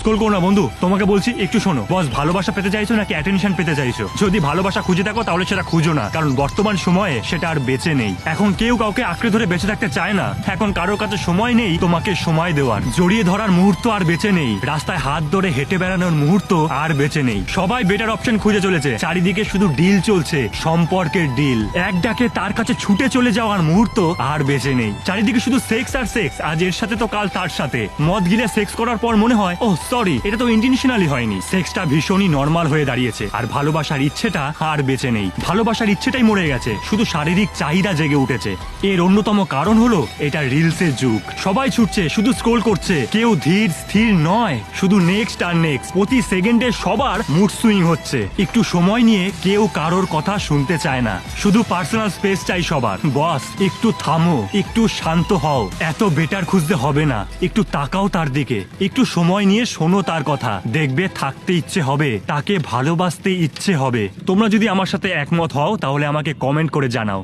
Scroll করো না বন্ধু, তোমাকে বলছি একটু শোনো। বস, ভালোবাসা পেতে চাইছো নাকি অ্যাটেনশন পেতে চাইছো? যদি ভালোবাসা খুঁজে থাকো তাহলে সেটা খুঁজো না, কারণ বর্তমান সময়ে সেটা আর বেঁচে নেই। এখন কেউ কাউকে আঁকড়ে ধরে বেঁচে থাকতে চায় না। এখন কারোর কাছে সময় নেই তোমাকে সময় দেওয়ার। জড়িয়ে ধরার মুহূর্ত আর বেঁচে নেই। রাস্তায় হাত ধরে হেঁটে বেড়ানোর মুহূর্ত আর বেঁচে নেই। সবাই বেটার অপশন খুঁজে চলেছে। চারিদিকে শুধু ডিল চলছে, সম্পর্কের ডিল। এক ডাকে তার কাছে ছুটে চলে যাওয়ার মুহূর্ত আর বেঁচে নেই। চারিদিকে শুধু সেক্স আর সেক্স। আজ এর সাথে তো কাল তার সাথে। মদ গিলে সেক্স করার পর মনে হয়, ও সরি, এটা তো ইন্টেনশনালি হয়নি। সেক্সটা ভীষণই নর্মাল হয়ে দাঁড়িয়েছে। আর ভালোবাসার ইচ্ছেটা আর বেঁচে নেই। ভালোবাসার ইচ্ছেটাই মরে গেছে, শুধু শারীরিক চাহিদা জেগে উঠেছে। এর অন্যতম কারণ হলো এটা রিলসের যুগ। সবাই ছুটছে, শুধু স্ক্রোল করছে। কেউ ধীর স্থির নয়, শুধু নেক্সট আর নেক্সট। প্রতি সেকেন্ডে সবার মুড সুইং হচ্ছে। একটু সময় নিয়ে কেউ কারোর কথা শুনতে চায় না, শুধু পার্সোনাল স্পেস চাই সবার। বস, একটু থামো, একটু শান্ত হও। এত বেটার খুঁজতে হবে না, একটু তাকাও তার দিকে, একটু সময় নিয়ে শোনো তার কথা। দেখবে থাকতে ইচ্ছে হবে, তাকে ভালোবাসতে ইচ্ছে হবে। তোমরা যদি আমার সাথে একমত হও তাহলে আমাকে কমেন্ট করে জানাও।